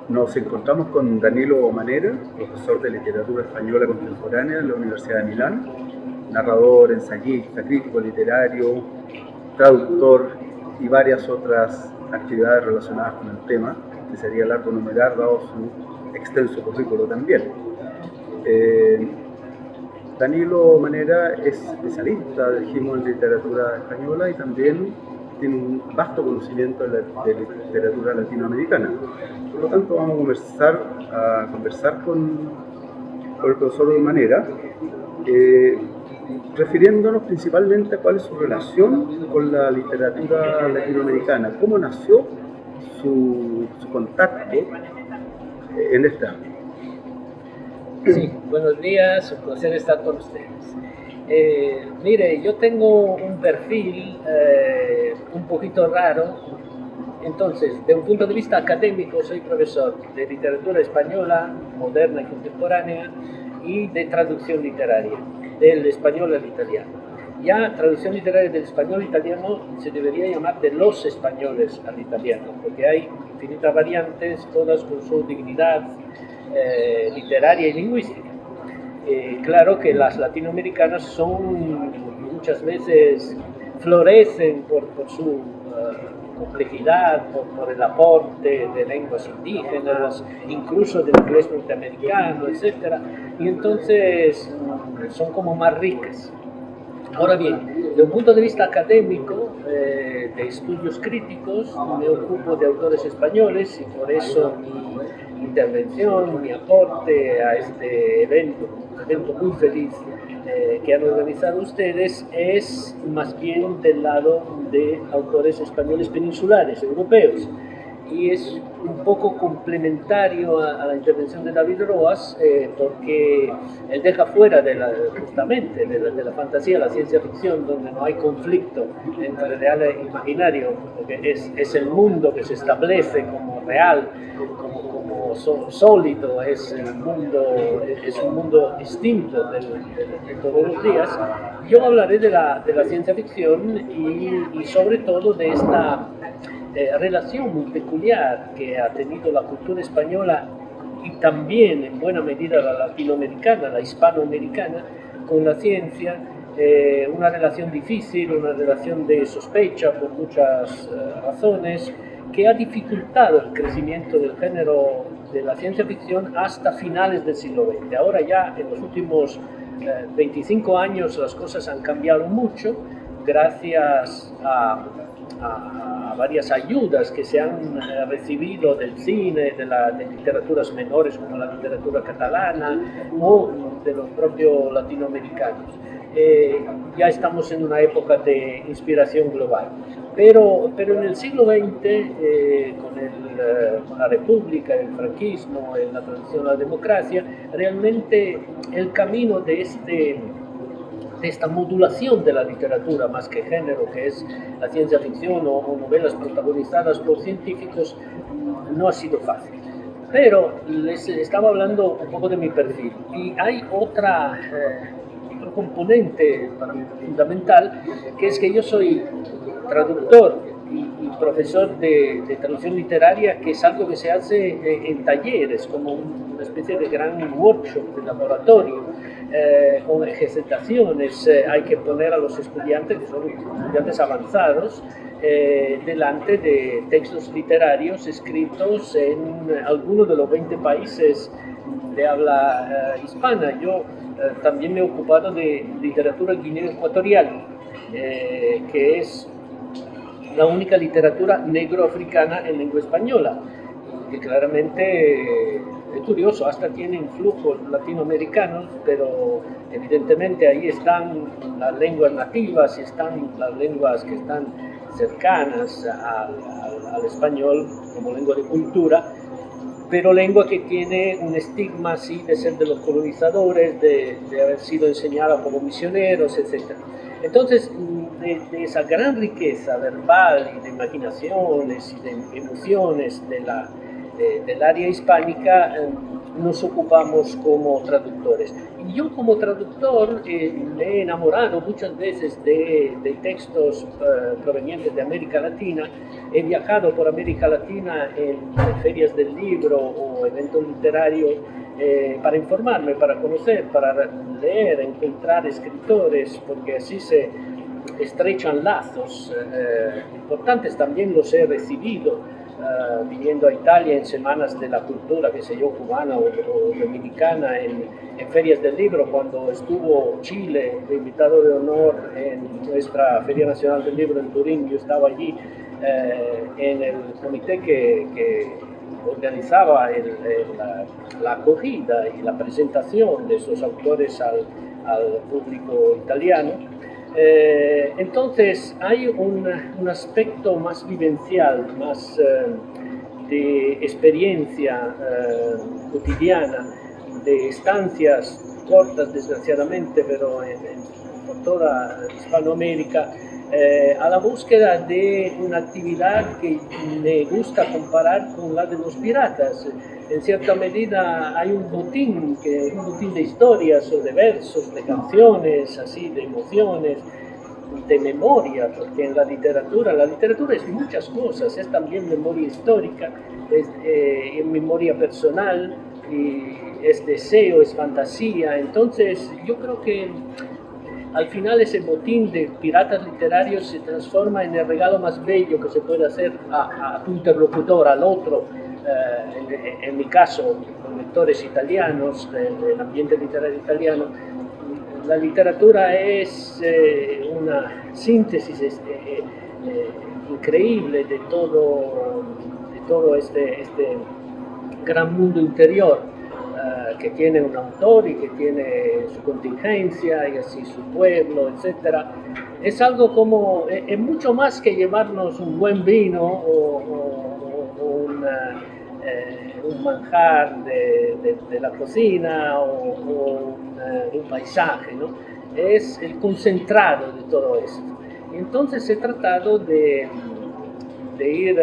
Nos encontramos con Danilo Manera, profesor de literatura española contemporánea en la Universidad de Milán, narrador, ensayista, crítico literario, traductor y varias otras actividades relacionadas con el tema, que sería largo enumerar dado su extenso currículo también. Danilo Manera es especialista, dijimos, en literatura española y también tiene un vasto conocimiento de literatura latinoamericana. Por lo tanto, vamos a conversar con el profesor Manera, refiriéndonos principalmente a cuál es su relación con la literatura latinoamericana, cómo nació su contacto en este ámbito. Sí, buenos días, un placer estar con ustedes. Mire, yo tengo un perfil un poquito raro. Entonces, de un punto de vista académico, soy profesor de literatura española, moderna y contemporánea, y de traducción literaria, del español al italiano. Ya traducción literaria del español al italiano se debería llamar de los españoles al italiano, porque hay infinitas variantes, todas con su dignidad literaria y lingüística. Claro que las latinoamericanas son muchas veces florecen por su complejidad, por el aporte de lenguas indígenas, incluso del inglés norteamericano, etc. Y entonces son como más ricas. Ahora bien, de un punto de vista académico, de estudios críticos, me ocupo de autores españoles y por eso mi intervención, mi aporte a este evento, un evento muy feliz que han organizado ustedes, es más bien del lado de autores españoles peninsulares, europeos. Y es un poco complementario a la intervención de David Roas, porque él deja fuera justamente de la fantasía, la ciencia ficción, donde no hay conflicto entre real e imaginario, porque es el mundo que se establece como real, como sólido, es un mundo distinto de todos los días. Yo hablaré de la ciencia ficción y sobre todo de esta relación muy peculiar que ha tenido la cultura española y también en buena medida la latinoamericana, la hispanoamericana, con la ciencia, una relación difícil, una relación de sospecha por muchas razones, que ha dificultado el crecimiento del género de la ciencia ficción hasta finales del siglo XX. Ahora ya en los últimos 25 años las cosas han cambiado mucho gracias a varias ayudas que se han recibido del cine, de literaturas menores como la literatura catalana o de los propios latinoamericanos. Ya estamos en una época de inspiración global. Pero en el siglo XX, con la República, el franquismo, la transición a la democracia, realmente el camino de esta modulación de la literatura más que género, que es la ciencia ficción o novelas protagonizadas por científicos, no ha sido fácil. Pero les estaba hablando un poco de mi perfil y hay otro componente fundamental, que es que yo soy traductor y profesor de traducción literaria, que es algo que se hace en talleres, como una especie de gran workshop de laboratorio, con ejercitaciones. Hay que poner a los estudiantes, que son estudiantes avanzados, delante de textos literarios escritos en algunos de los 20 países de habla hispana. Yo también me he ocupado de literatura guineo-ecuatorial, que es la única literatura negro-africana en lengua española, que claramente es curioso, hasta tiene influjos latinoamericanos, pero evidentemente ahí están las lenguas nativas y están las lenguas que están cercanas al español como lengua de cultura, pero lengua que tiene un estigma así de ser de los colonizadores, de haber sido enseñada como misioneros, etc. Entonces, de esa gran riqueza verbal y de imaginaciones y de emociones del área hispánica, nos ocupamos como traductores. Y yo como traductor me he enamorado muchas veces de textos provenientes de América Latina. He viajado por América Latina en ferias del libro o eventos literarios para informarme, para conocer, para leer, encontrar escritores, porque así se estrechan lazos importantes. También los he recibido viniendo a Italia en semanas de la cultura, qué sé yo, cubana o dominicana, en ferias del libro. Cuando estuvo Chile de invitado de honor en nuestra Feria Nacional del Libro en Turín, yo estaba allí en el comité que organizaba la acogida y la presentación de esos autores al público italiano. Entonces hay un aspecto más vivencial, más de experiencia cotidiana, de estancias cortas desgraciadamente, pero por toda Hispanoamérica, a la búsqueda de una actividad que me gusta comparar con la de los piratas. En cierta medida hay un botín de historias o de versos, de canciones, así, de emociones, de memoria, porque en la literatura es muchas cosas, es también memoria histórica, es memoria personal, y es deseo, es fantasía. Entonces yo creo que al final ese botín de piratas literarios se transforma en el regalo más bello que se puede hacer a tu interlocutor, al otro. En mi caso, con lectores italianos, del ambiente literario italiano, la literatura es una síntesis increíble de todo este gran mundo interior que tiene un autor y que tiene su contingencia y así su pueblo, etc. Es algo como, es mucho más que llevarnos un buen vino o un manjar de la cocina o un paisaje, ¿no? Es el concentrado de todo esto. Y entonces he tratado de ir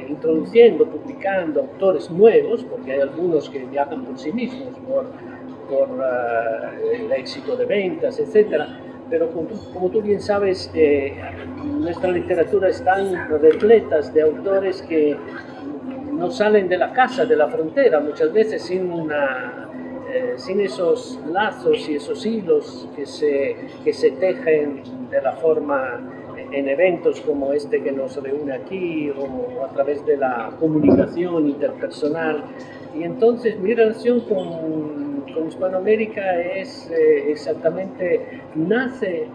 introduciendo, publicando autores nuevos, porque hay algunos que viajan por sí mismos, por el éxito de ventas, etc. Pero como tú bien sabes, nuestra literatura están repletas de autores que no salen de la casa, de la frontera, muchas veces sin esos lazos y esos hilos que se tejen de la forma en eventos como este que nos reúne aquí o a través de la comunicación interpersonal. Y entonces mi relación con Hispanoamérica es exactamente, nace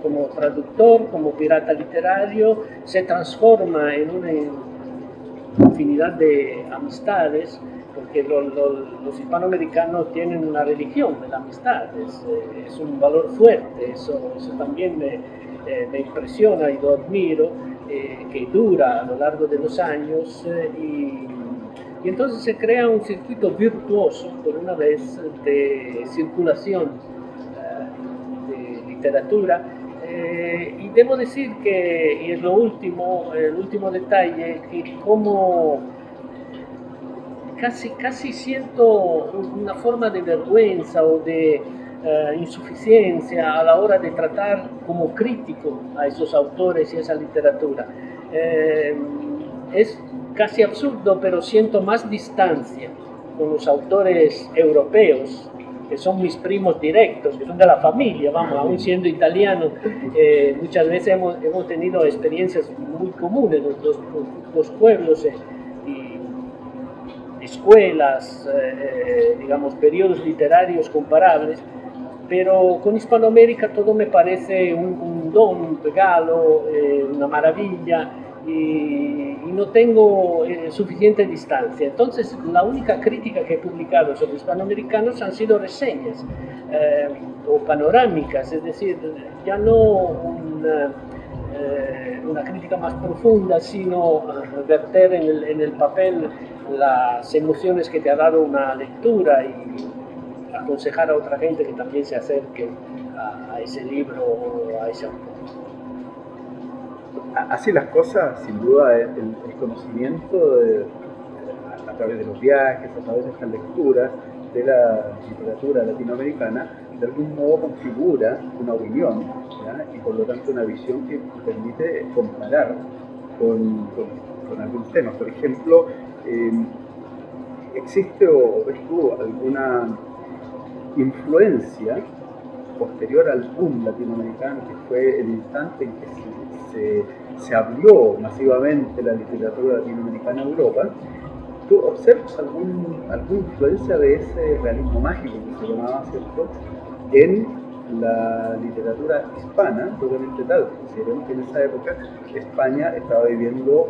como traductor, como pirata literario, se transforma en una infinidad de amistades, porque los hispanoamericanos tienen una religión de la amistad, es un valor fuerte, eso también me impresiona y lo admiro, que dura a lo largo de los años, y entonces se crea un circuito virtuoso, por una vez, de circulación de literatura. Y debo decir que, y es el último detalle, que como casi siento una forma de vergüenza o de insuficiencia a la hora de tratar como crítico a esos autores y a esa literatura. Es casi absurdo, pero siento más distancia con los autores europeos, que son mis primos directos, que son de la familia, vamos, aún siendo italiano. Muchas veces hemos tenido experiencias muy comunes, los pueblos y escuelas, digamos, periodos literarios comparables, pero con Hispanoamérica todo me parece un don, un regalo, una maravilla, y no tengo suficiente distancia. Entonces la única crítica que he publicado sobre hispanoamericanos han sido reseñas o panorámicas, es decir, ya no una crítica más profunda, sino verter en el papel las emociones que te ha dado una lectura y aconsejar a otra gente que también se acerque a ese libro o a ese autor. Así las cosas, sin duda, el conocimiento través de los viajes, a través de estas lecturas de la literatura latinoamericana, de algún modo configura una opinión, ¿ya? Y por lo tanto una visión que permite comparar con algunos temas. Por ejemplo, ¿existe o ves tú alguna influencia posterior al boom latinoamericano, que fue el instante en que se abrió masivamente la literatura latinoamericana a Europa? ¿Tú observas alguna influencia de ese realismo mágico que se llamaba, ¿cierto?, en la literatura hispana, propiamente tal? Consideremos que en esa época España estaba viviendo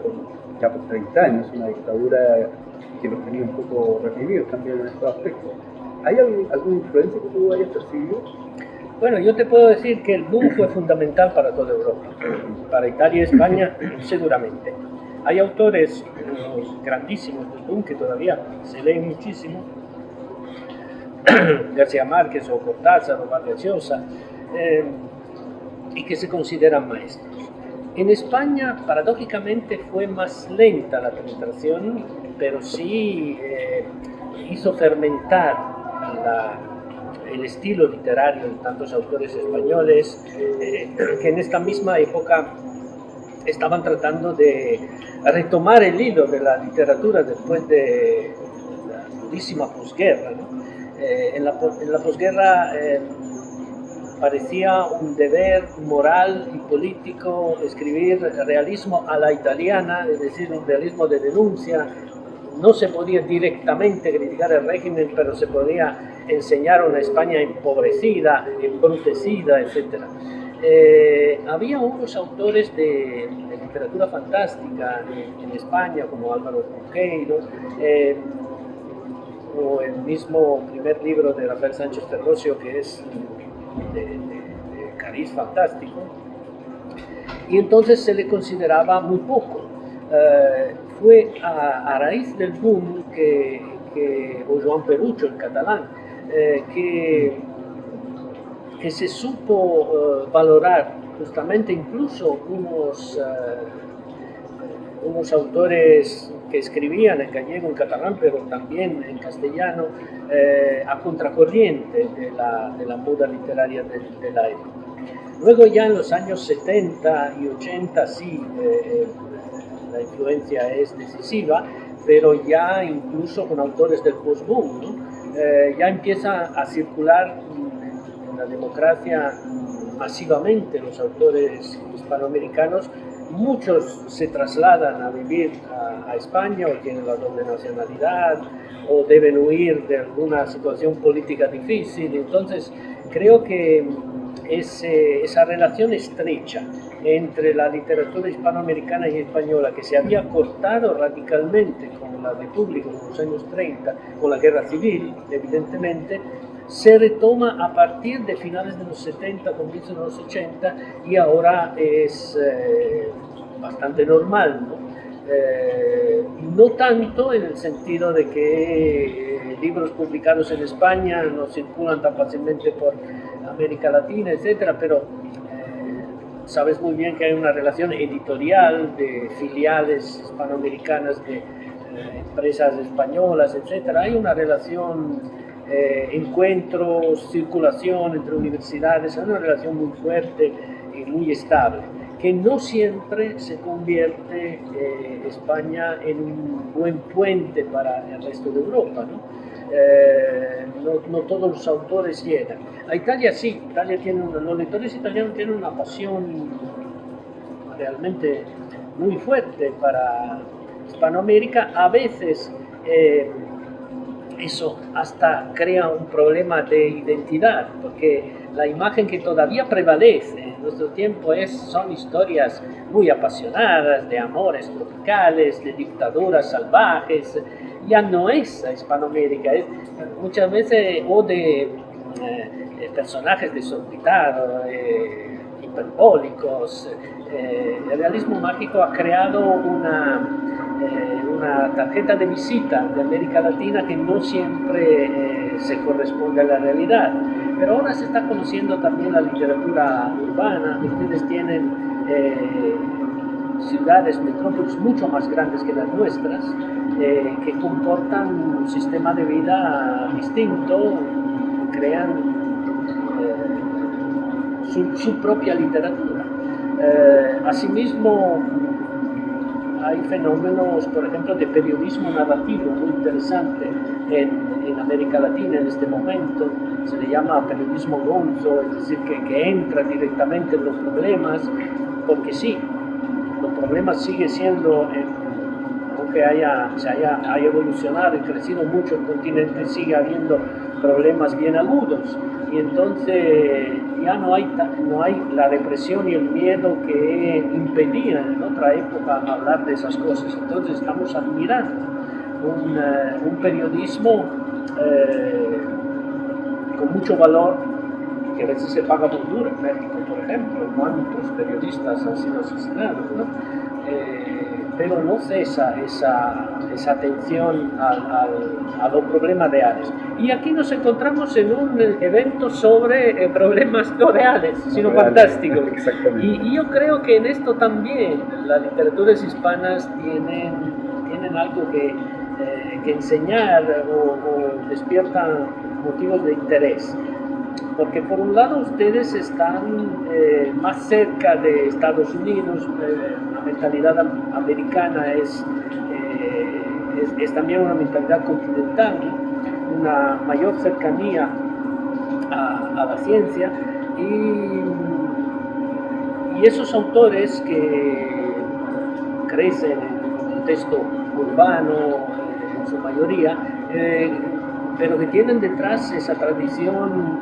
ya por 30 años una dictadura que los tenía un poco reprimidos también en estos aspectos. ¿Hay alguna influencia que tú hayas percibido? Bueno, yo te puedo decir que el boom fue fundamental para toda Europa, para Italia y España seguramente. Hay autores grandísimos del boom que todavía se leen muchísimo, García Márquez o Cortázar o Vargas Llosa, y que se consideran maestros. En España, paradójicamente, fue más lenta la penetración, pero sí hizo fermentar el estilo literario de tantos autores españoles que en esta misma época estaban tratando de retomar el hilo de la literatura después de la durísima posguerra, ¿no? En la posguerra parecía un deber moral y político escribir realismo a la italiana, es decir, un realismo de denuncia. No se podía directamente criticar el régimen, pero se podía enseñar una España empobrecida, embrutecida, etc. Había unos autores de literatura fantástica en España, como Álvaro Cunqueiro, o el mismo primer libro de Rafael Sánchez Ferrosio, que es de cariz fantástico, y entonces se le consideraba muy poco. Fue a raíz del boom o Joan Perucho en catalán, que se supo valorar justamente incluso unos autores que escribían en gallego, en catalán, pero también en castellano, a contracorriente de la moda literaria de la época. Luego ya en los años 70 y 80 sí, la influencia es decisiva, pero ya incluso con autores del post-boom, ¿no? Ya empieza a circular en la democracia masivamente los autores hispanoamericanos. Muchos se trasladan a vivir a España o tienen la doble nacionalidad o deben huir de alguna situación política difícil. Entonces creo que esa relación estrecha entre la literatura hispanoamericana y española, que se había cortado radicalmente con la República en los años 30, con la Guerra Civil, evidentemente, se retoma a partir de finales de los 70, comienzos de los 80, y ahora es bastante normal, ¿no? No tanto en el sentido de que libros publicados en España no circulan tan fácilmente por América Latina, etcétera, pero sabes muy bien que hay una relación editorial de filiales hispanoamericanas de empresas españolas, etcétera. Hay una relación, encuentros, circulación entre universidades, hay una relación muy fuerte y muy estable, que no siempre se convierte España en un buen puente para el resto de Europa, ¿no? No todos los autores llegan. A Italia sí, los lectores italianos tienen una pasión realmente muy fuerte para Hispanoamérica. A veces eso hasta crea un problema de identidad, porque la imagen que todavía prevalece en nuestro tiempo son historias muy apasionadas, de amores tropicales, de dictaduras salvajes. Ya no es Hispanoamérica, es muchas veces o de personajes desorbitados, hiperbólicos. El realismo mágico ha creado una tarjeta de visita de América Latina que no siempre se corresponde a la realidad. Pero ahora se está conociendo también la literatura urbana. Ustedes tienen ciudades, metrópolis mucho más grandes que las nuestras, que comportan un sistema de vida distinto, crean su propia literatura. Asimismo, hay fenómenos, por ejemplo, de periodismo narrativo muy interesante en América Latina en este momento. Se le llama periodismo gonzo, es decir, que entra directamente en los problemas, porque sí, los problemas siguen siendo, aunque haya evolucionado y crecido mucho el continente, sigue habiendo problemas bien agudos. Y entonces ya no hay la represión y el miedo que impedían en otra época hablar de esas cosas. Entonces estamos admirando un periodismo con mucho valor, que a veces se paga muy duro en México, por ejemplo, cuántos periodistas han sido asesinados, ¿no? Pero no cesa esa atención a los problemas reales. Y aquí nos encontramos en un evento sobre problemas no reales, sino fantásticos. Y yo creo que en esto también las literaturas hispanas tienen algo que enseñar o despiertan motivos de interés. Porque por un lado ustedes están más cerca de Estados Unidos, la mentalidad americana es también una mentalidad continental, ¿no? Una mayor cercanía a la ciencia, y esos autores que crecen en un contexto urbano en su mayoría, pero que tienen detrás esa tradición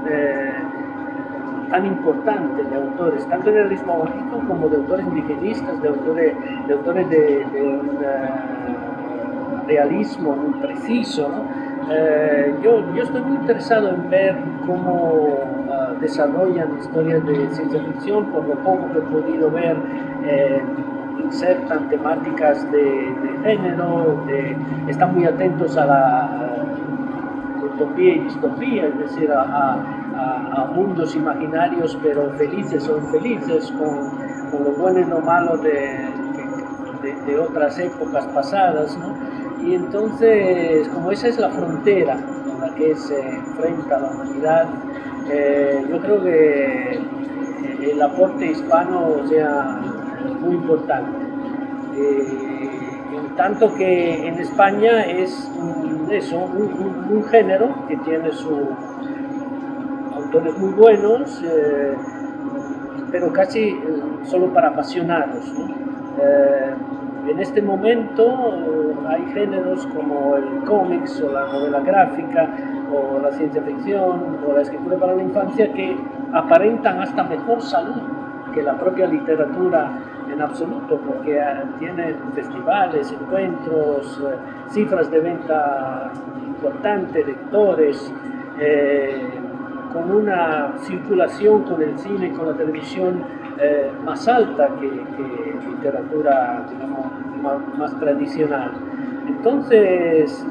tan importante de autores, tanto de realismo mágico como de autores indigenistas, de autores de un realismo muy preciso, ¿no? Yo estoy muy interesado en ver cómo desarrollan historias de ciencia ficción. Por lo poco que he podido ver, insertan temáticas de género, están muy atentos a la utopía y distopía, es decir, a mundos imaginarios pero felices o infelices, con lo bueno y lo malo de otras épocas pasadas, ¿no? Y entonces, como esa es la frontera en la que se enfrenta la humanidad, yo creo que el aporte hispano sea muy importante. En tanto que en España es un género que tiene sus autores muy buenos, pero casi solo para apasionados, ¿no? En este momento hay géneros como el cómics o la novela gráfica o la ciencia ficción o la escritura para la infancia, que aparentan hasta mejor salud que la propia literatura en absoluto, porque tienen festivales, encuentros, cifras de venta importantes, lectores, con una circulación con el cine y con la televisión más alta que literatura, digamos, más tradicional. Entonces,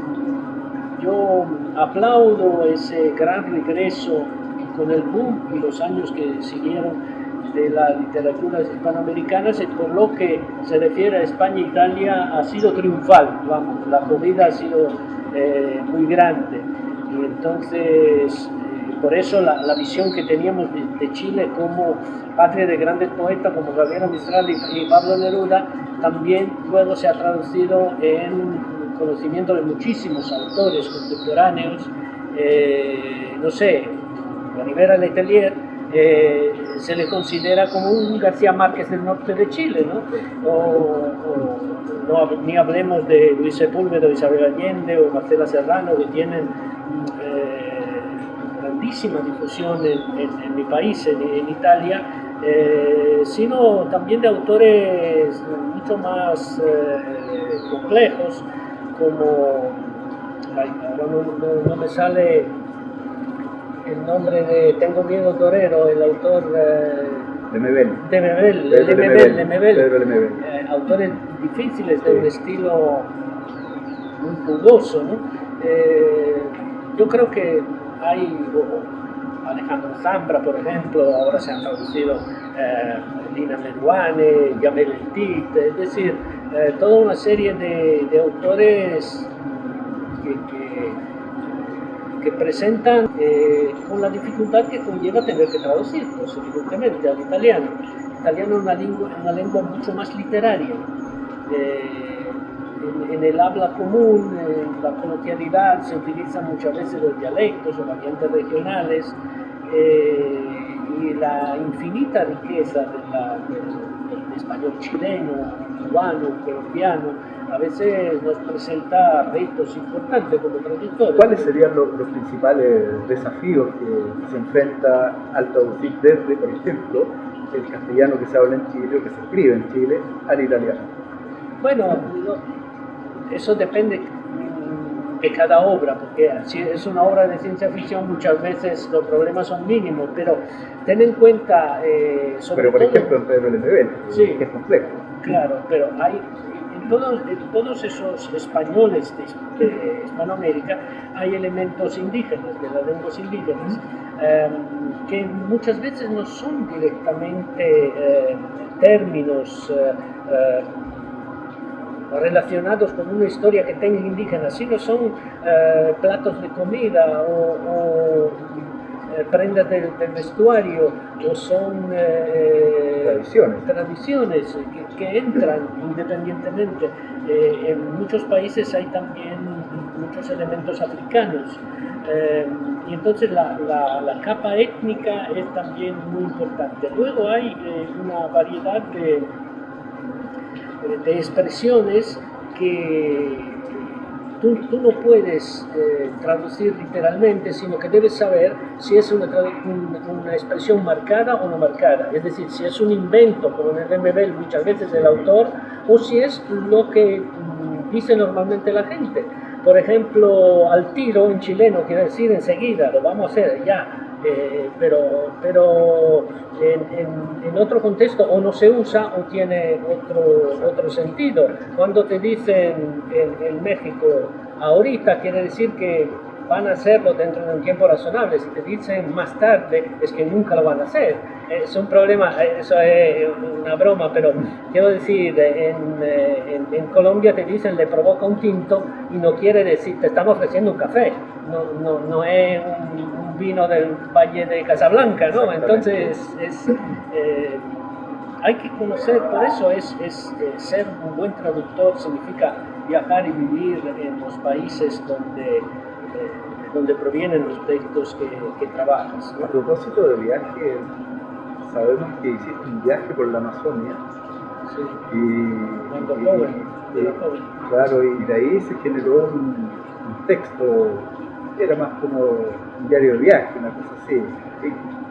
yo aplaudo ese gran regreso con el boom y los años que siguieron de las literaturas hispanoamericanas. Por lo que se refiere a España e Italia, ha sido triunfal, vamos, la acogida ha sido muy grande. Y entonces, por eso la visión que teníamos de Chile como patria de grandes poetas como Gabriela Mistral y Pablo Neruda, también luego se ha traducido en conocimiento de muchísimos autores contemporáneos. No sé, a Rivera Letelier se le considera como un García Márquez del norte de Chile, ¿no? Ni hablemos de Luis Sepúlveda, Isabel Allende o Marcela Serrano, que tienen grandísima difusión en mi país, en Italia, sino también de autores mucho más complejos, como, no me sale el nombre de Tengo Miedo Torero, el autor Lemebel. Pedro Lemebel. Autores difíciles, de un estilo muy jugoso, ¿no? Yo creo que hay Alejandro Zambra, por ejemplo, ahora se han traducido Lina Meruane, Jamel El Tit, es decir, toda una serie de autores que presentan con la dificultad que conlleva tener que traducirlos, evidentemente, al italiano. El italiano es una lengua mucho más literaria. En el habla común, en la coloquialidad, se utilizan muchas veces los dialectos o variantes regionales, y la infinita riqueza del español chileno, cubano, colombiano, a veces nos presenta retos importantes como traductores. ¿Cuáles serían los principales desafíos que se enfrenta al traducir desde, por ejemplo, el castellano que se habla en Chile o que se escribe en Chile al italiano? Bueno, eso depende de cada obra, porque si es una obra de ciencia ficción muchas veces los problemas son mínimos, pero ten en cuenta sobre por ejemplo en Pedro Lemebel, sí, que es complejo. Claro, pero hay en todos esos españoles de Hispanoamérica hay elementos indígenas, de las lenguas indígenas, que muchas veces no son directamente términos relacionados con una historia que tenga indígena, sino son platos de comida o prendas del vestuario, o son tradiciones que entran independientemente. En muchos países hay también muchos elementos africanos, y entonces la capa étnica es también muy importante. Luego hay una variedad de expresiones que tú no puedes traducir literalmente, sino que debes saber si es una expresión marcada o no marcada, es decir, si es un invento, como en el MBL muchas veces del autor, o si es lo que dice normalmente la gente. Por ejemplo, al tiro en chileno quiere decir enseguida, lo vamos a hacer ya. Pero en otro contexto o no se usa o tiene otro sentido. Cuando te dicen en México ahorita, quiere decir que van a hacerlo dentro de un tiempo razonable. Si te dicen más tarde, es que nunca lo van a hacer. Es un problema, eso es una broma, pero quiero decir, en Colombia te dicen le provoca un tinto y no quiere decir te están ofreciendo un café, no es un vino del Valle de Casablanca, ¿no? Entonces hay que conocer, por eso es ser un buen traductor significa viajar y vivir en los países donde provienen los textos que trabajas, ¿no? A propósito de viaje, sabemos que hiciste un viaje por la Amazonia. Sí. Cuando joven. Claro, y de ahí se generó un texto, era más como un diario de viaje, una cosa así.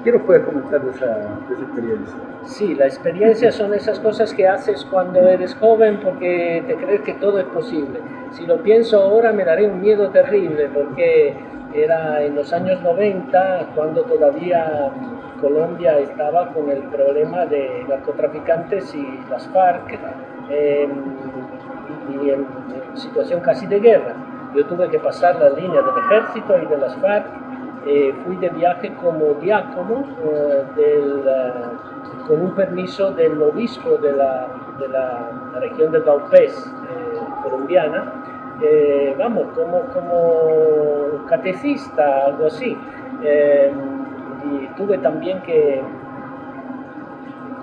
¿Qué nos puedes comentar de esa experiencia? Sí, la experiencia son esas cosas que haces cuando eres joven porque te crees que todo es posible. Si lo pienso ahora me daría un miedo terrible porque era en los años 90 cuando todavía Colombia estaba con el problema de narcotraficantes y las FARC y en situación casi de guerra. Yo tuve que pasar las líneas del ejército y de las FARC. Fui de viaje como diácono con un permiso del obispo de la región del Vaupés colombiana, vamos, como catecista, algo así. Y tuve también que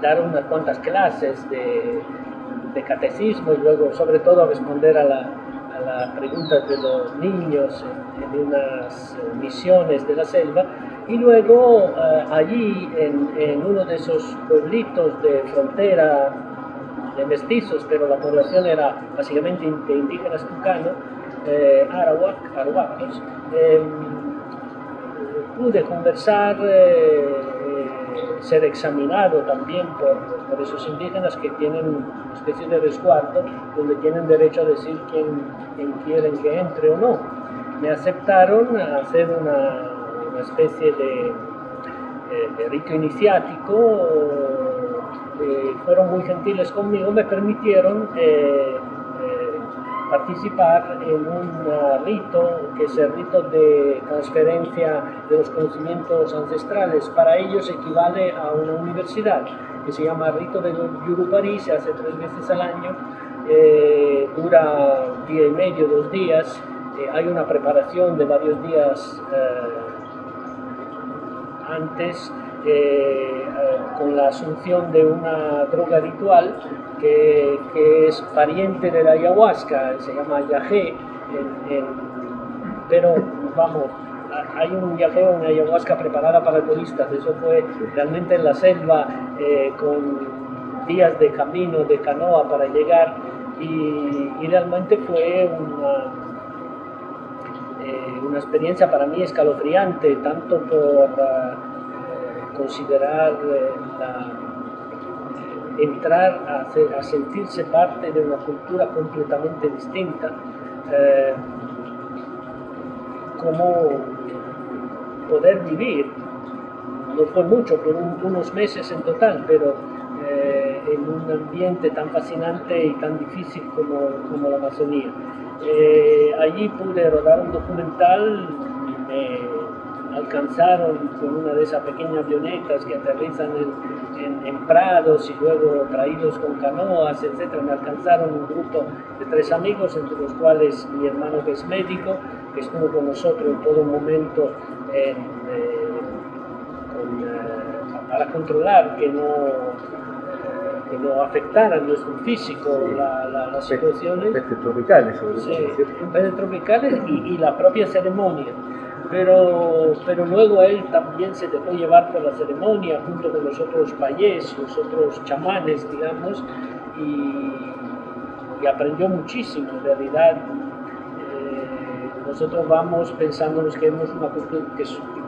dar unas cuantas clases de catecismo y luego sobre todo responder a las preguntas de los niños en unas misiones de la selva, y luego allí en uno de esos pueblitos de frontera de mestizos, pero la población era básicamente de indígenas tucanos, arahuacos, pude conversar, ser examinado también por esos indígenas que tienen una especie de resguardo donde tienen derecho a decir quién quieren que entre o no. Me aceptaron a hacer una especie de rito iniciático, fueron muy gentiles conmigo, me permitieron participar en un rito que es el rito de transferencia de los conocimientos ancestrales. Para ellos equivale a una universidad, que se llama Rito de Yurupari, se hace 3 veces al año, dura 1 día y medio, 2 días, hay una preparación de varios días antes, con la asunción de una droga ritual que es pariente de la ayahuasca, se llama yagé, pero vamos, hay un yagé o una ayahuasca preparada para turistas. Eso fue realmente en la selva, con días de camino, de canoa para llegar, y realmente fue una experiencia para mí escalofriante, tanto por considerar entrar a sentirse parte de una cultura completamente distinta, como poder vivir. No fue mucho, fueron unos meses en total, pero en un ambiente tan fascinante y tan difícil como la Amazonía. Allí pude rodar un documental, me alcanzaron con una de esas pequeñas avionetas que aterrizan en prados y luego traídos con canoas, etc. Me alcanzaron un grupo de 3 amigos, entre los cuales mi hermano, que es médico, que estuvo con nosotros en todo momento para controlar que no afectara nuestro físico las situaciones. Pestes tropicales, sobre todo. Sí, pestes tropicales y la propia ceremonia. Pero luego él también se dejó llevar por la ceremonia junto con los otros payés, los otros chamanes, digamos, y aprendió muchísimo. En realidad, nosotros vamos pensándonos que hemos una cultura, que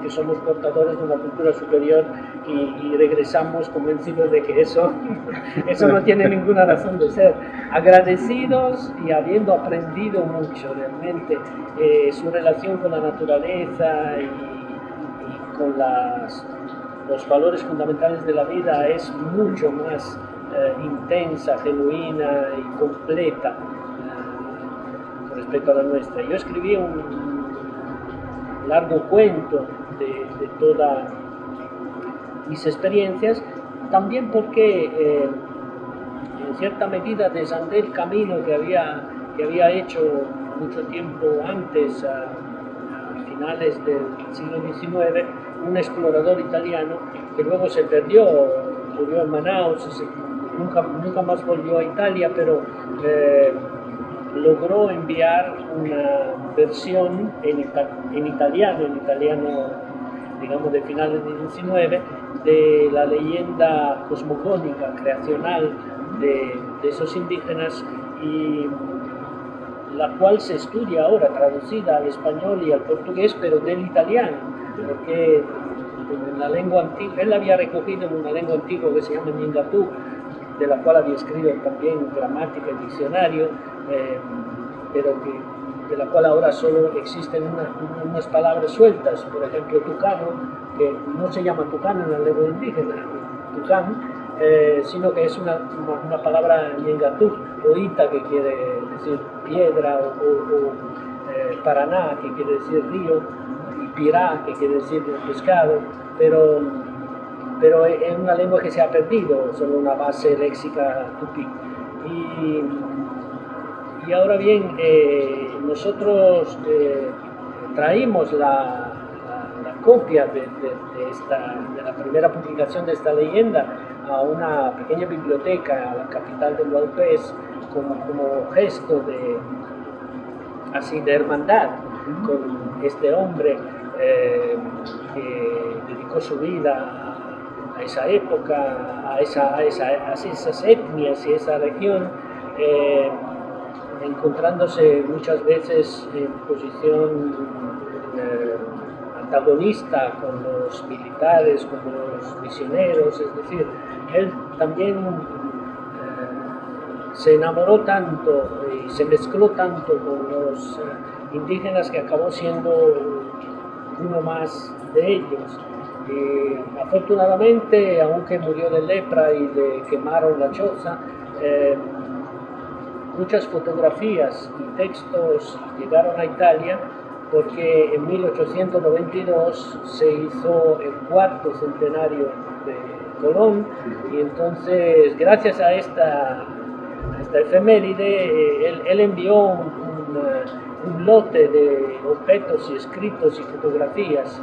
somos portadores de una cultura superior, y regresamos convencidos de que eso no tiene ninguna razón de ser. Agradecidos y habiendo aprendido mucho realmente, su relación con la naturaleza y con los valores fundamentales de la vida es mucho más intensa, genuina y completa respecto a la nuestra. Yo escribí un largo cuento de todas mis experiencias, también porque en cierta medida desandé el camino que había hecho mucho tiempo antes, a finales del siglo XIX, un explorador italiano que luego se perdió, murió en Manaus, nunca más volvió a Italia, pero logró enviar una versión en italiano, digamos, de finales del XIX, de la leyenda cosmogónica, creacional de esos indígenas, y la cual se estudia ahora, traducida al español y al portugués, pero del italiano, porque en la lengua antigua, él la había recogido en una lengua antigua que se llama Ñingatú, de la cual había escrito también gramática y diccionario, pero de la cual ahora solo existen unas palabras sueltas. Por ejemplo, tucano, que no se llama tucano en la lengua indígena, tucán, sino que es una palabra ñengatú, o ita, que quiere decir piedra, o paraná, que quiere decir río, y pirá, que quiere decir pescado, pero es una lengua que se ha perdido sobre una base léxica tupí. Y ahora bien, nosotros traímos la copia de la primera publicación de esta leyenda a una pequeña biblioteca a la capital de Hualpés, como gesto de hermandad con este hombre que dedicó su vida a esa época, a esas etnias y esa región, encontrándose muchas veces en posición antagonista con los militares, con los misioneros. Es decir, él también se enamoró tanto y se mezcló tanto con los indígenas que acabó siendo uno más de ellos. Y afortunadamente, aunque murió de lepra y le quemaron la choza, muchas fotografías y textos llegaron a Italia porque en 1892 se hizo el cuarto centenario de Colón, y entonces gracias a esta efeméride él envió un lote de objetos y escritos y fotografías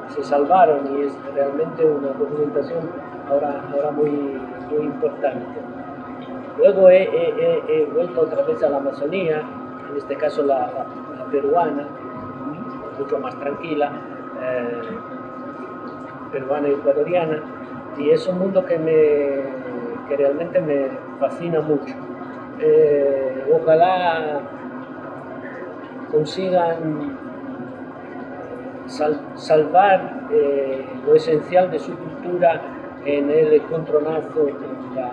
y se salvaron, y es realmente una documentación ahora muy importante. Luego he vuelto otra vez a la Amazonía, en este caso la peruana, mucho más tranquila, peruana y ecuatoriana, y es un mundo que realmente me fascina mucho. Ojalá consigan salvar lo esencial de su cultura en el encontronazo con la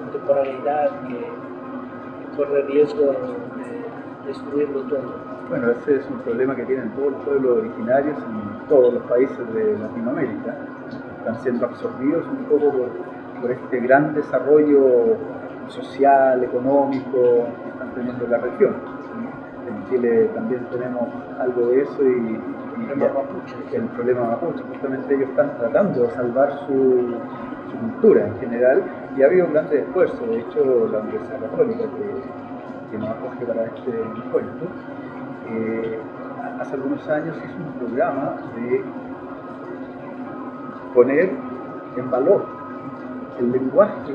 contemporaneidad que corre riesgo de destruirlo todo. Bueno, ese es un problema que tienen todos los pueblos originarios en todos los países de Latinoamérica. Están siendo absorbidos un poco por este gran desarrollo social, económico que están teniendo la región. En Chile también tenemos algo de eso y el problema mapuche. Justamente ellos están tratando de salvar su cultura en general, y ha habido un gran esfuerzo. De hecho, la Universidad Católica, que nos acoge para este encuentro, hace algunos años hizo un programa de poner en valor el lenguaje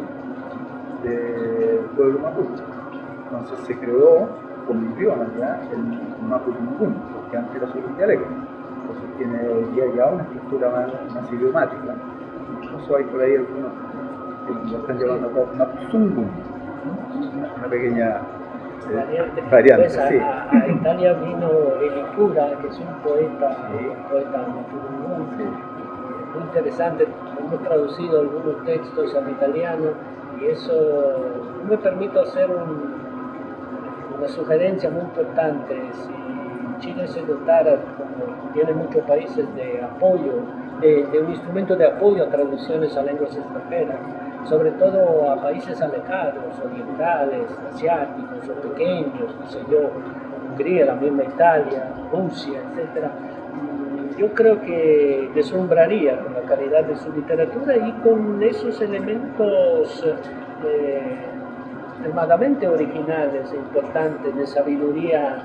del pueblo mapuche. Entonces se creó como idioma ya el mapudungun, porque antes era solo un dialecto. Entonces tiene hoy día ya una estructura más idiomática. Incluso hay por ahí algunos que lo están llamando mapuzungun, una pequeña variante. Pues a Italia vino Elicura, que es un poeta mapudungun, muy interesante. Hemos traducido algunos textos al italiano, y eso me permite hacer una sugerencia muy importante. Si Chile se dotara, como tiene muchos países, de apoyo, de un instrumento de apoyo a traducciones a lenguas extranjeras, sobre todo a países alejados, orientales, asiáticos o pequeños, no sé yo, Hungría, la misma Italia, Rusia, etc. Yo creo que deslumbraría con la calidad de su literatura y con esos elementos extremadamente originales e importantes de sabiduría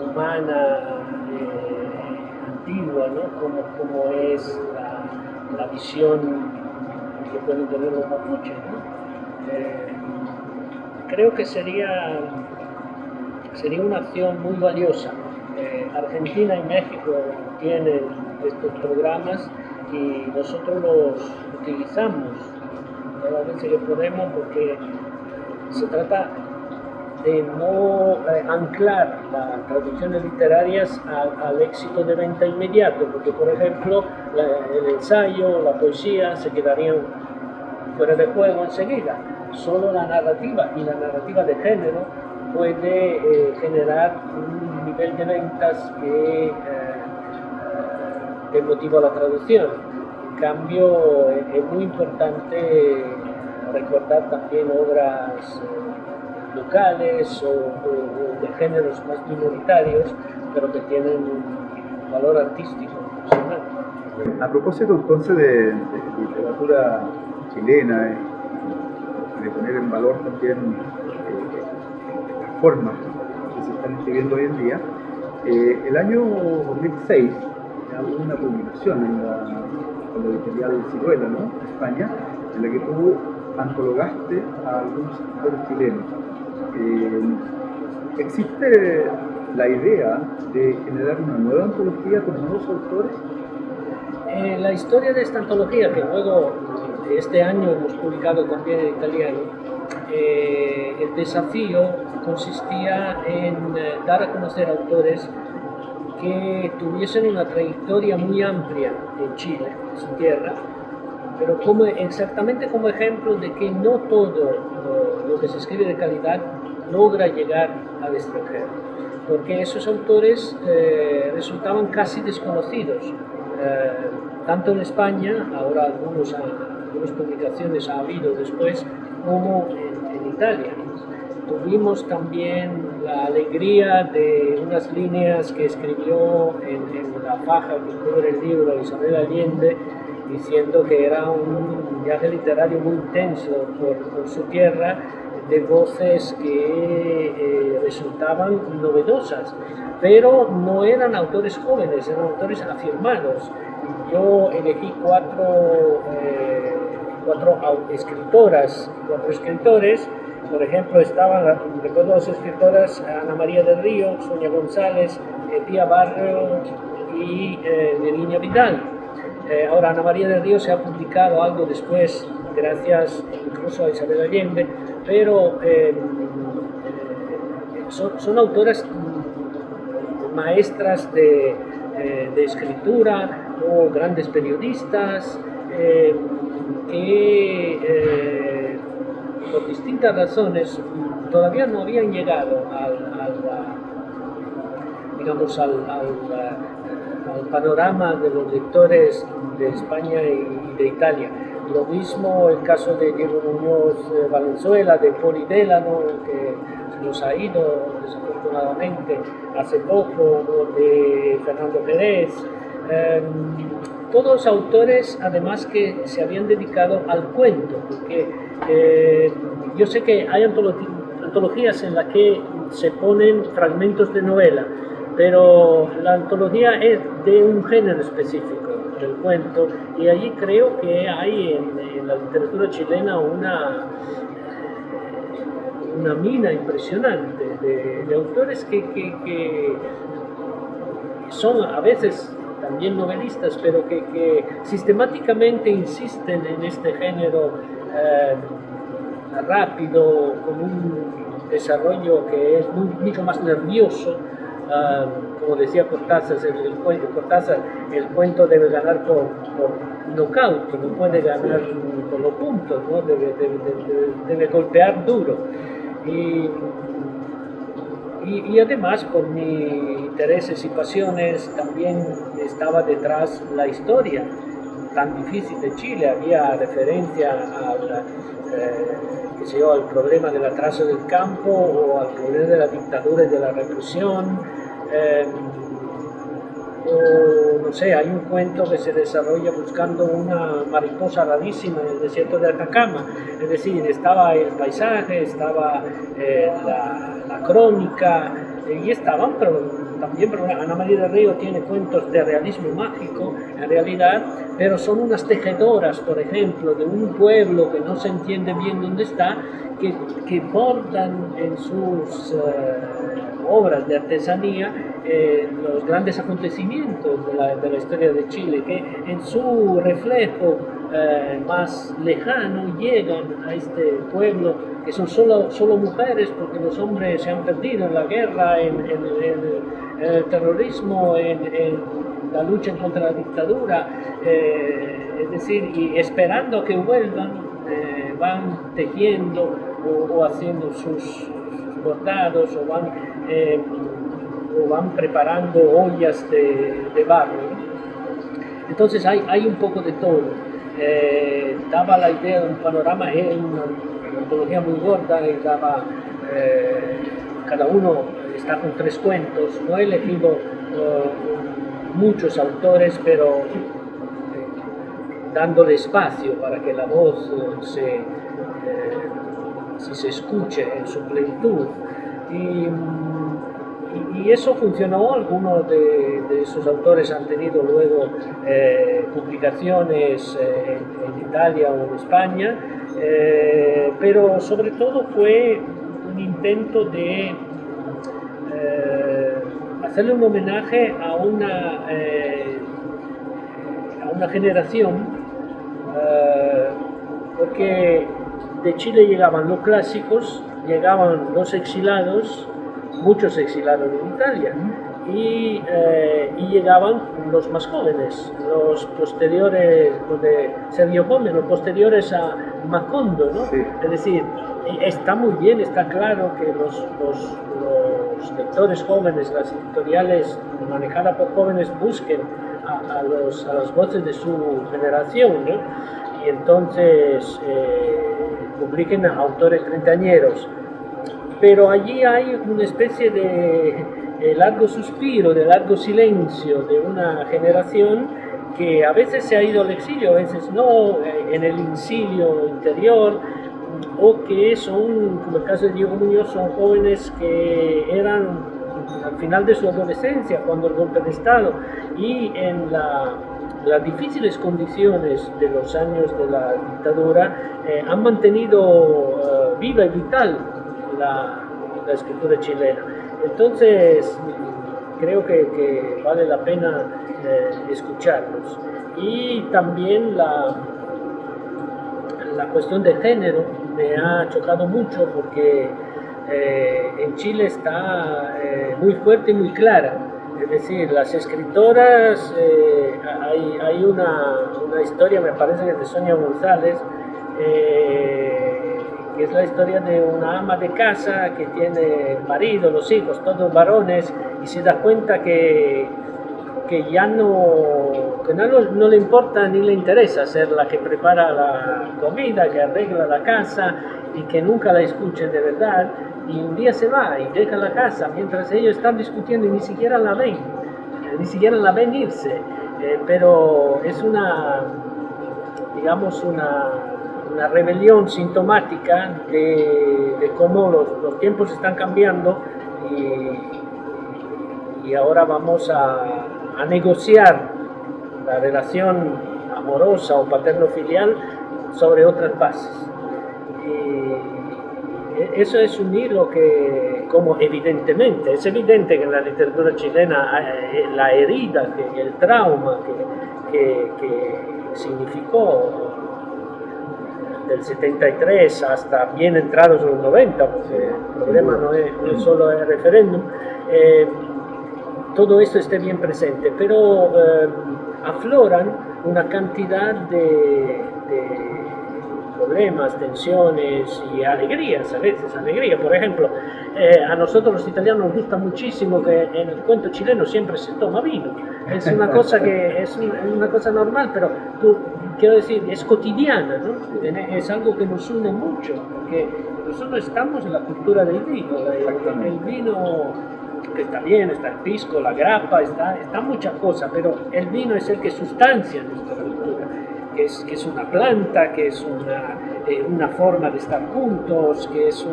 humana antigua, ¿no? Como es la visión que pueden tener los mapuches, ¿no? Creo que sería una acción muy valiosa. Argentina y México tienen estos programas y nosotros los utilizamos todas las veces que podemos, porque se trata de no anclar las traducciones literarias al éxito de venta inmediato, porque por ejemplo el ensayo, la poesía se quedarían fuera de juego enseguida. Solo la narrativa, y la narrativa de género, puede generar un nivel de ventas que dé motivo a la traducción. En cambio, es muy importante recordar también obras locales o de géneros más minoritarios, pero que tienen un valor artístico personal. A propósito entonces de literatura chilena y de poner en valor también estas formas que se están escribiendo hoy en día, el año 2006 hubo una publicación en la editorial Ciruela, ¿no?, de España, en la que tú antologaste a algunos escritores chilenos. ¿Existe la idea de generar una nueva antología con nuevos autores? La historia de esta antología, que luego este año hemos publicado también en italiano, el desafío consistía en dar a conocer autores que tuviesen una trayectoria muy amplia en Chile, en su tierra, pero exactamente como ejemplo de que no todo lo que se escribe de calidad logra llegar al extranjero, porque esos autores resultaban casi desconocidos, tanto en España, ahora algunas publicaciones ha habido después, como en Italia. Tuvimos también la alegría de unas líneas que escribió en la faja que cubre el libro Isabel Allende, diciendo que era un viaje literario muy intenso por su tierra, de voces que resultaban novedosas, pero no eran autores jóvenes, eran autores afirmados. Yo elegí cuatro escritoras, cuatro escritores. Por ejemplo, recuerdo las escritoras Ana María del Río, Sonia González, Pía Barrio y Neriña Vidal. Ahora, Ana María del Río se ha publicado algo después, gracias incluso a Isabel Allende, pero son autoras maestras de escritura o grandes periodistas que por distintas razones todavía no habían llegado al panorama de los lectores de España y de Italia. Lo mismo el caso de Diego Muñoz Valenzuela, de Poli Delano, que se nos ha ido desafortunadamente hace poco, o de Fernando Pérez. Todos autores además que se habían dedicado al cuento, porque yo sé que hay antologías en las que se ponen fragmentos de novela, pero la antología es de un género específico, del cuento, y allí creo que hay en la literatura chilena una mina impresionante de autores que son a veces también novelistas, pero que sistemáticamente insisten en este género rápido, con un desarrollo que es mucho más nervioso. Como decía Cortázar, el cuento debe ganar por nocaut, no puede ganar por los puntos, ¿no? Debe golpear duro. Y además, por mis intereses y pasiones, también estaba detrás la historia tan difícil de Chile. Había referencia al problema del atraso del campo, o al problema de la dictadura y de la represión. O no sé, hay un cuento que se desarrolla buscando una mariposa rarísima en el desierto de Atacama. Es decir, estaba el paisaje, estaba la crónica, y estaban, pero Ana María del Río tiene cuentos de realismo mágico, en realidad, pero son unas tejedoras, por ejemplo, de un pueblo que no se entiende bien dónde está, que bordan en sus obras de artesanía los grandes acontecimientos de la historia de Chile, que en su reflejo más lejano llegan a este pueblo, que son solo mujeres, porque los hombres se han perdido en la guerra, en el terrorismo, en la lucha contra la dictadura, es decir, y esperando que vuelvan, van tejiendo o haciendo sus bordados, o van preparando ollas de barro, ¿no? Entonces hay un poco de todo. Daba la idea de un panorama, una antología muy gorda, y daba, cada uno está con 3 cuentos. No he elegido muchos autores, pero dándole espacio para que la voz se escuche en su plenitud. Y eso funcionó. Algunos de esos autores han tenido luego publicaciones en Italia o en España, pero sobre todo fue un intento de hacerle un homenaje a una generación, porque de Chile llegaban los clásicos, llegaban los exilados, muchos exilados en Italia, y llegaban los más jóvenes, los posteriores, de Sergio Gómez, los posteriores a Macondo, ¿no? Sí. Es decir, está muy bien, está claro que los lectores jóvenes, las editoriales manejadas por jóvenes, busquen a las voces de su generación, ¿no? Y entonces publiquen autores treintañeros. Pero allí hay una especie de largo suspiro, de largo silencio de una generación que a veces se ha ido al exilio, a veces no, en el exilio interior, o que son, como el caso de Diego Muñoz, son jóvenes que eran al final de su adolescencia, cuando el golpe de Estado, y en las difíciles condiciones de los años de la dictadura, han mantenido viva y vital la escritura chilena. Entonces, creo que vale la pena escucharlos. Y también la cuestión de género me ha chocado mucho porque en Chile está muy fuerte y muy clara. Es decir, las escritoras, hay una historia, me parece que es de Sonia González, que es la historia de una ama de casa que tiene marido, los hijos, todos varones, y se da cuenta que ya no le importa ni le interesa ser la que prepara la comida, que arregla la casa, y que nunca la escuchen de verdad, y un día se va y deja la casa mientras ellos están discutiendo y ni siquiera la ven irse, pero es digamos una rebelión sintomática de cómo los tiempos están cambiando, y ahora vamos a negociar la relación amorosa o paterno-filial sobre otras bases. Y eso es un hilo que, como evidentemente, es evidente que en la literatura chilena la herida, el trauma que significó del 73 hasta bien entrados en los 90, porque el problema no es solo el referéndum, todo esto esté bien presente, pero afloran una cantidad de problemas, tensiones y alegrías, a veces alegría. Por ejemplo, a nosotros los italianos nos gusta muchísimo que en el cuento chileno siempre se toma vino. Es una cosa que es una cosa normal, pero quiero decir, es cotidiana, ¿no? Es algo que nos une mucho, porque nosotros estamos en la cultura del vino. El vino, que está bien, está el pisco, la grappa, está muchas cosas, pero el vino es el que sustancia nuestra cultura, que es una planta, que es una forma de estar juntos, que es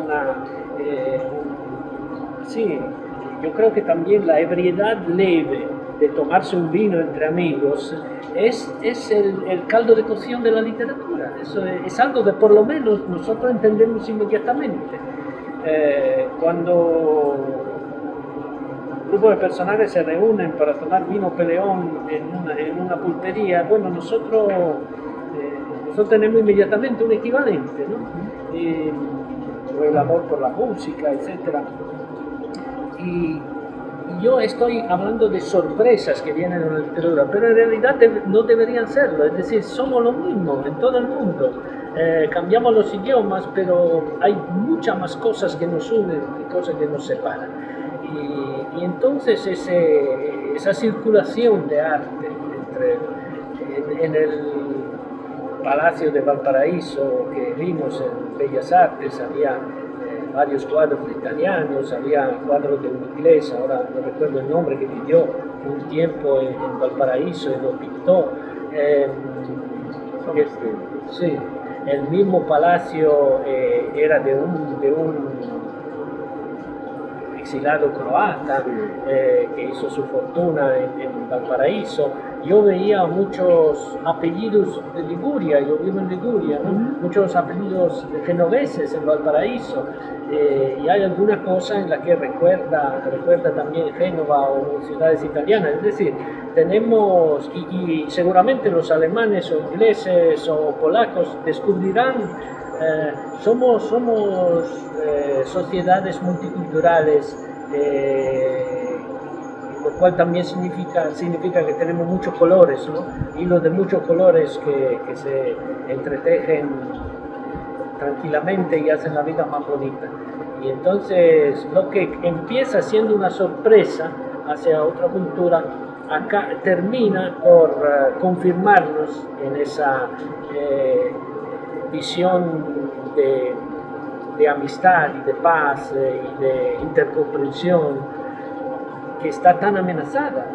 sí, yo creo que también la ebriedad leve de tomarse un vino entre amigos es el caldo de cocción de la literatura. Eso es algo que por lo menos nosotros entendemos inmediatamente. Cuando un grupo de personajes se reúnen para tomar vino peleón en una pulpería, bueno, nosotros tenemos inmediatamente un equivalente, ¿no? El amor por la música, etc. Y yo estoy hablando de sorpresas que vienen en la literatura, pero en realidad no deberían serlo. Es decir, somos lo mismo en todo el mundo. Cambiamos los idiomas, pero hay muchas más cosas que nos unen y cosas que nos separan. Y entonces esa circulación de arte en el Palacio de Valparaíso que vimos en Bellas Artes, había varios cuadros de italianos, había cuadros de un inglés, ahora no recuerdo el nombre, que vivió un tiempo en Valparaíso y lo pintó. Sí, el mismo palacio era de un exilado croata que hizo su fortuna en Valparaíso. Yo veía muchos apellidos de Liguria, yo vivo en Liguria, ¿no? Muchos apellidos genoveses en Valparaíso, y hay alguna cosa en la que recuerda también Génova o ciudades italianas. Es decir, tenemos, y seguramente los alemanes o ingleses o polacos descubrirán, somos sociedades multiculturales, lo cual también significa que tenemos muchos colores, ¿no? Hilos de muchos colores que se entretejen tranquilamente y hacen la vida más bonita. Y entonces lo que empieza siendo una sorpresa hacia otra cultura, acá termina por confirmarnos en esa visión de amistad y de paz y de intercomprensión que está tan amenazada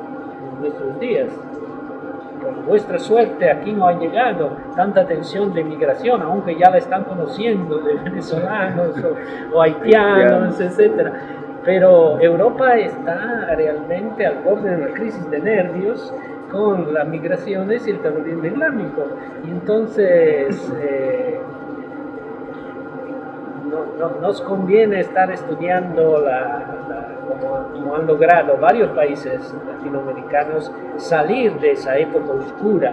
en nuestros días. Por nuestra suerte aquí no ha llegado tanta tensión de migración, aunque ya la están conociendo de venezolanos o haitianos, etc. Pero Europa está realmente al borde de una crisis de nervios con las migraciones y el terrorismo islámico. Y entonces nos conviene estar estudiando como han logrado varios países latinoamericanos salir de esa época oscura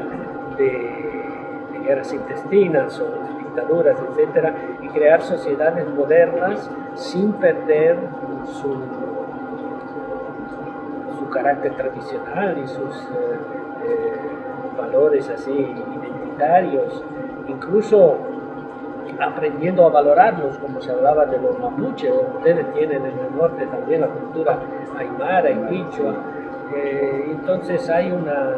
de guerras intestinas o de dictaduras, etcétera, y crear sociedades modernas sin perder su carácter tradicional y sus valores así identitarios, incluso aprendiendo a valorarlos, como se hablaba de los mapuches. Ustedes tienen en el norte también la cultura aymara y quichua, entonces hay una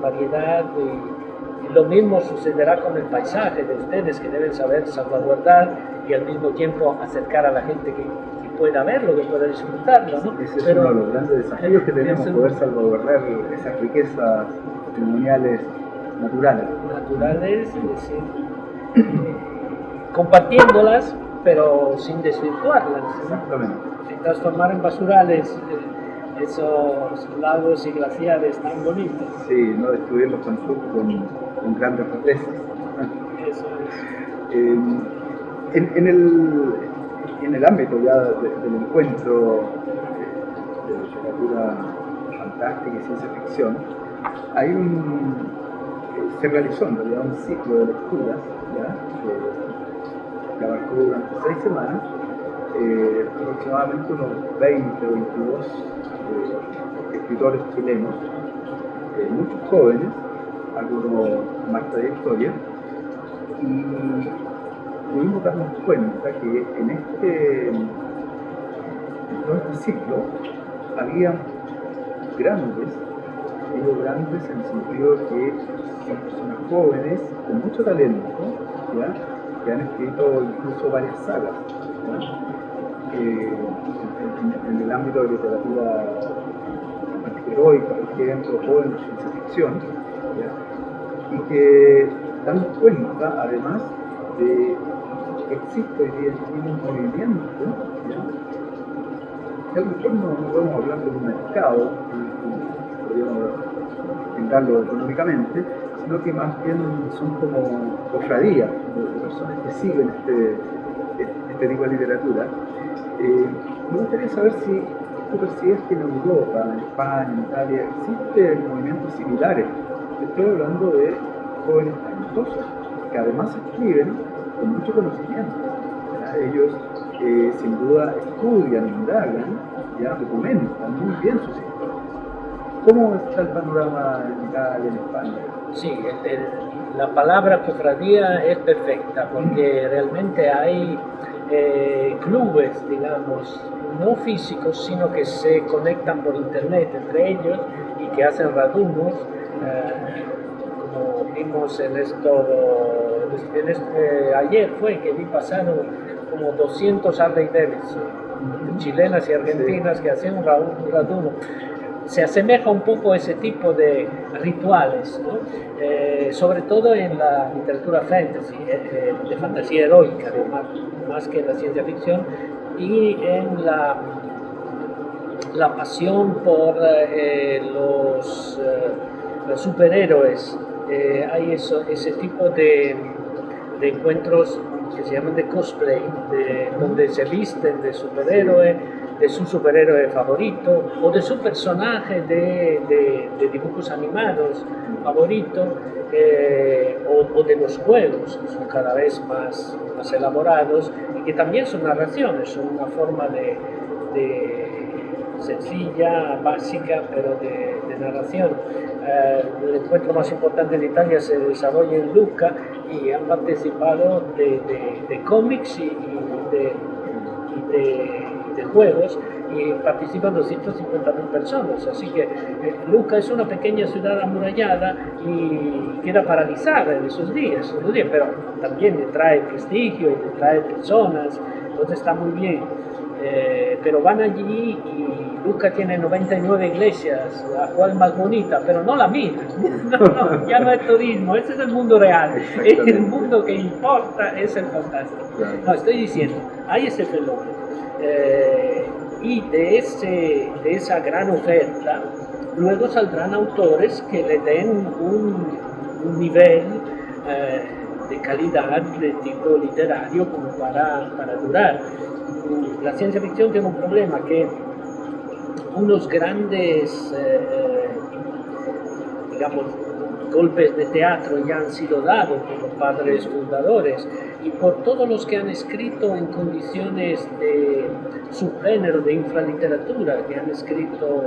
variedad y lo mismo sucederá con el paisaje de ustedes, que deben saber salvaguardar y al mismo tiempo acercar a la gente que pueda verlo, que pueda disfrutarlo, ¿no? Ese es uno de los grandes desafíos que tenemos, poder salvaguardar esas riquezas patrimoniales naturales. Es decir, compartiéndolas, pero sin desvirtuarlas, ¿no? Exactamente. Sin transformar en basurales esos lagos y glaciares tan bonitos. Sí, no destruirlos tampoco con grandes represas. Eso es. En el ámbito ya del encuentro de literatura fantástica y ciencia ficción, se realizó en realidad un ciclo de lecturas, ¿ya? Que abarcó durante 6 semanas, aproximadamente unos 20 o 22 escritores chilenos, muchos jóvenes, algunos más trayectoria, y pudimos darnos cuenta que en todo este ciclo había grandes en el sentido de que son personas jóvenes con mucho talento, ¿ya? Que han escrito incluso varias sagas, en el ámbito de literatura heroica, por ejemplo, o en ciencia ficción, ¿ya? Y que dan cuenta además de que existe hoy día un movimiento, ¿ya? Que a lo mejor no podemos hablar de un mercado, podríamos entenderlo económicamente, sino que más bien son como cofradías de personas que siguen este tipo de literatura. Me gustaría saber si tú percibes que en Europa, en España, en Italia, existen movimientos similares. Estoy hablando de jóvenes talentosos que además escriben con mucho conocimiento, ¿verdad? Ellos sin duda estudian, indagan, ya documentan muy bien sus historias. ¿Cómo está el panorama en Italia, en España? Sí, la palabra cofradía es perfecta, porque realmente hay clubes, digamos, no físicos, sino que se conectan por internet entre ellos y que hacen radunus, como vimos ayer fue que vi pasar como 200 Harley Davidson, chilenas y argentinas, que hacían un raduno. Se asemeja un poco a ese tipo de rituales, ¿no? Sobre todo en la literatura fantasy, de fantasía heroica, más que en la ciencia ficción, y en la pasión por los superhéroes. Hay ese tipo de encuentros que se llaman de cosplay, donde se visten de superhéroe, de su superhéroe favorito o de su personaje de dibujos animados favorito, o de los juegos, que son cada vez más elaborados y que también son narraciones, son una forma de sencilla, básica, pero de narración. El encuentro más importante en Italia se desarrolla en Lucca y han participado de cómics y de juegos, y participan 250.000 personas. Así que Lucca es una pequeña ciudad amurallada y queda paralizada en esos días, pero también le trae prestigio y le trae personas, entonces está muy bien. Pero van allí y Lucca tiene 99 iglesias, la cual más bonita, pero no la mía. No, ya no es turismo, ese es el mundo real. El mundo que importa es el fantástico. No, estoy diciendo, hay ese fenómeno. Y de esa gran oferta, luego saldrán autores que le den un nivel de calidad de tipo literario como para durar. La ciencia ficción tiene un problema, que unos grandes, digamos, golpes de teatro ya han sido dados por los padres fundadores y por todos los que han escrito en condiciones de subgénero de infraliteratura, que han escrito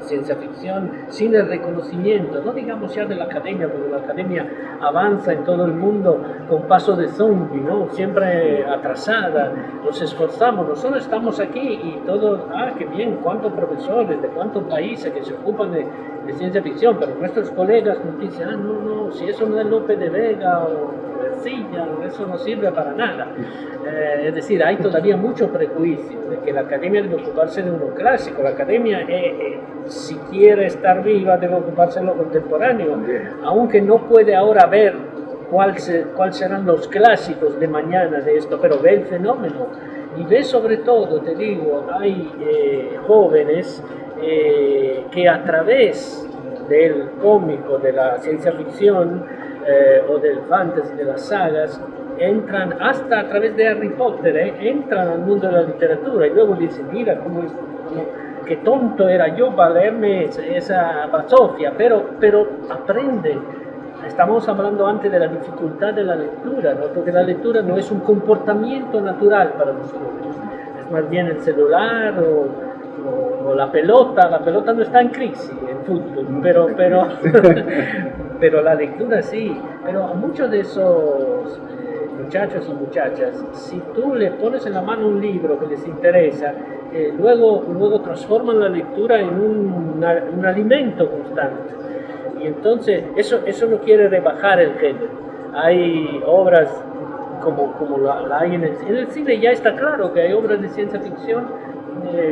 ciencia ficción sin el reconocimiento, no digamos ya de la academia, porque la academia avanza en todo el mundo con paso de zombie, ¿no? Siempre atrasada, nos esforzamos, nosotros estamos aquí y todos, qué bien, cuántos profesores de cuántos países que se ocupan de ciencia ficción, pero nuestros colegas nos dicen, no, si eso no es Lope de Vega o Ercilla, eso no sirve para nada. Es decir, hay todavía mucho prejuicio de que la academia debe ocuparse de uno clásico. La academia, si quiere estar viva, debe ocuparse de lo contemporáneo, aunque no puede ahora ver cuáles serán los clásicos de mañana de esto, pero ve el fenómeno y ve sobre todo, te digo, hay jóvenes que a través del cómico, de la ciencia ficción o del fantasy, de las sagas, entran hasta a través de Harry Potter, entran al mundo de la literatura y luego dicen, mira, qué tonto era yo para leerme esa basofia, pero aprenden. Estamos hablando antes de la dificultad de la lectura, ¿no? Porque la lectura no es un comportamiento natural para nosotros, es más bien el celular o la pelota no está en crisis, en fútbol, pero la lectura sí. Pero a muchos de esos muchachos y muchachas, si tú les pones en la mano un libro que les interesa, luego transforman la lectura en un alimento constante. Y entonces eso no quiere rebajar el género. Hay obras como la hay en el cine, ya está claro que hay obras de ciencia ficción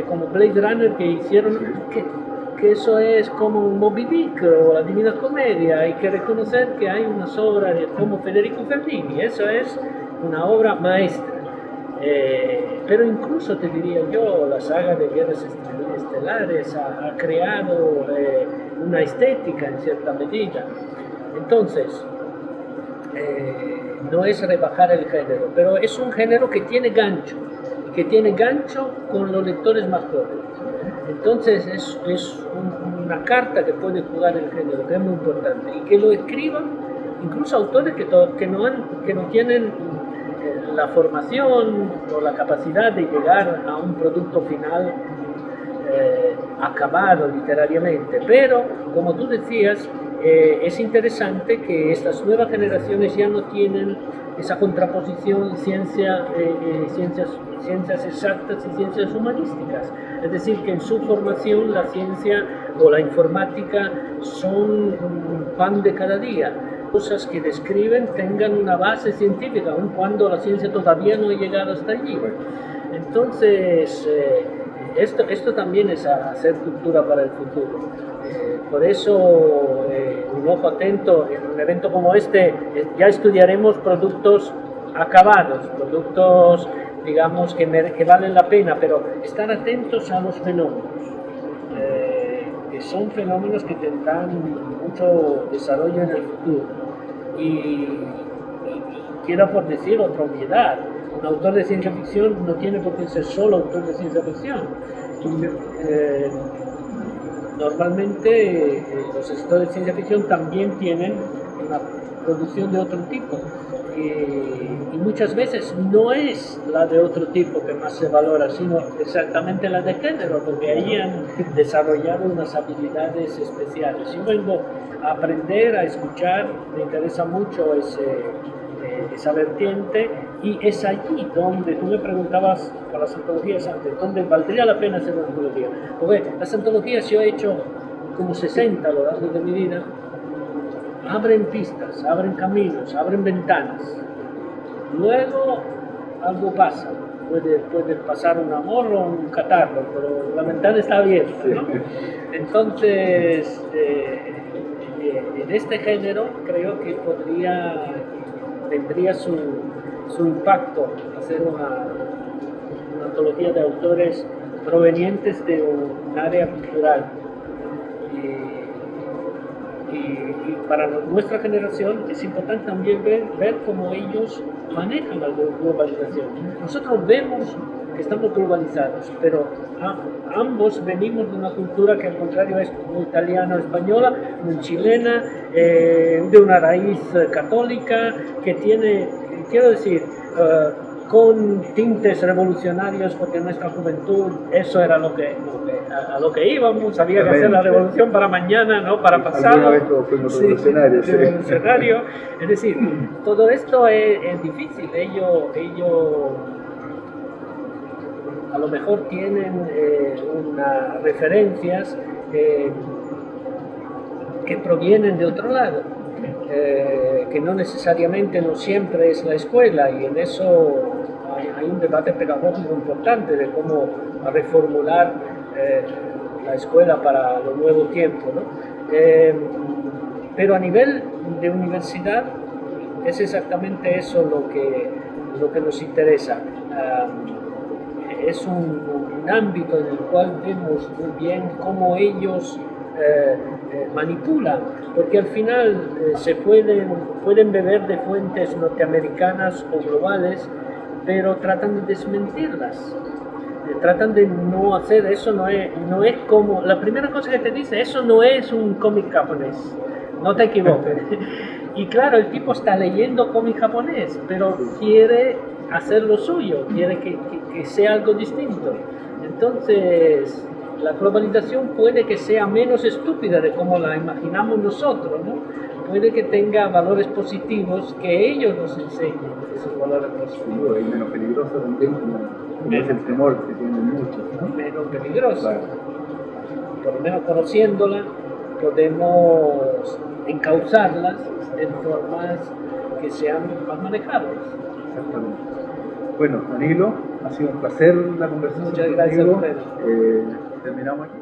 como Blade Runner que hicieron que eso es como Moby Dick o la Divina Comedia. Hay que reconocer que hay unas obras como Federico Fellini, eso es una obra maestra. Pero incluso te diría yo, la saga de Guerras Estelares ha creado una estética en cierta medida. Entonces, no es rebajar el género, pero es un género que tiene gancho con los lectores más jóvenes. Entonces es una carta que puede jugar el género, que es muy importante, y que lo escriban incluso autores que no tienen la formación o la capacidad de llegar a un producto final acabado literariamente, pero como tú decías, es interesante que estas nuevas generaciones ya no tienen esa contraposición ciencias exactas y ciencias humanísticas, es decir, que en su formación la ciencia o la informática son un pan de cada día, cosas que describen tengan una base científica, aun cuando la ciencia todavía no ha llegado hasta allí. Entonces, esto también es hacer cultura para el futuro. Por eso, un ojo atento en un evento como este, ya estudiaremos productos acabados, productos, digamos, que valen la pena, pero estar atentos a los fenómenos, que son fenómenos que tendrán mucho desarrollo en el futuro. Y quiero por decir otra obviedad, un autor de ciencia ficción no tiene por qué ser solo autor de ciencia ficción. Normalmente los escritores de ciencia ficción también tienen una producción de otro tipo y muchas veces no es la de otro tipo que más se valora, sino exactamente la de género, porque ahí han desarrollado unas habilidades especiales. Yo vengo a aprender, a escuchar, me interesa mucho esa vertiente Y es allí donde tú me preguntabas por las antologías antes, donde valdría la pena hacer una antología. Porque las antologías yo he hecho como 60 a lo largo de mi vida, abren pistas, abren caminos, abren ventanas. Luego algo pasa, puede pasar un amor o un catarro, pero la ventana está abierta, ¿no? Entonces, en este género creo que tendría su impacto hacer una antología de autores provenientes de un área cultural. Y para nuestra generación es importante también ver cómo ellos manejan la globalización. Nosotros vemos que estamos globalizados, pero ambos venimos de una cultura que al contrario es muy italiana o española, muy chilena, de una raíz católica, que tiene, quiero decir, con tintes revolucionarios, porque en nuestra juventud eso era a lo que íbamos, había que hacer la revolución para mañana, no para pasado. Alguna vez todos fuimos revolucionarios. Sí, revolucionario. Es decir, todo esto es difícil. Ellos a lo mejor tienen unas referencias que provienen de otro lado, que no necesariamente, no siempre es la escuela, y en eso hay un debate pedagógico importante de cómo reformular la escuela para los nuevos tiempos, ¿no? Pero a nivel de universidad es exactamente eso lo que nos interesa. Es un ámbito en el cual vemos muy bien cómo ellos manipulan, porque al final se pueden beber de fuentes norteamericanas o globales, pero tratan de desmentirlas, tratan de no hacer eso. No es como la primera cosa que te dice, eso no es un cómic japonés, no te equivoques. Y claro, el tipo está leyendo cómic japonés, pero quiere hacer lo suyo, quiere que sea algo distinto. Entonces la globalización puede que sea menos estúpida de como la imaginamos nosotros, ¿no? Puede que tenga valores positivos, que ellos nos enseñen esos valores positivos. Y menos peligroso también, como es el temor que tienen muchos, ¿no? Menos peligroso. Claro. Por lo menos conociéndola, podemos encauzarlas en formas que sean más manejables. Exactamente. Bueno, Danilo, ha sido un placer la conversación Muchas gracias, contigo. Alfredo. Terminamos aquí.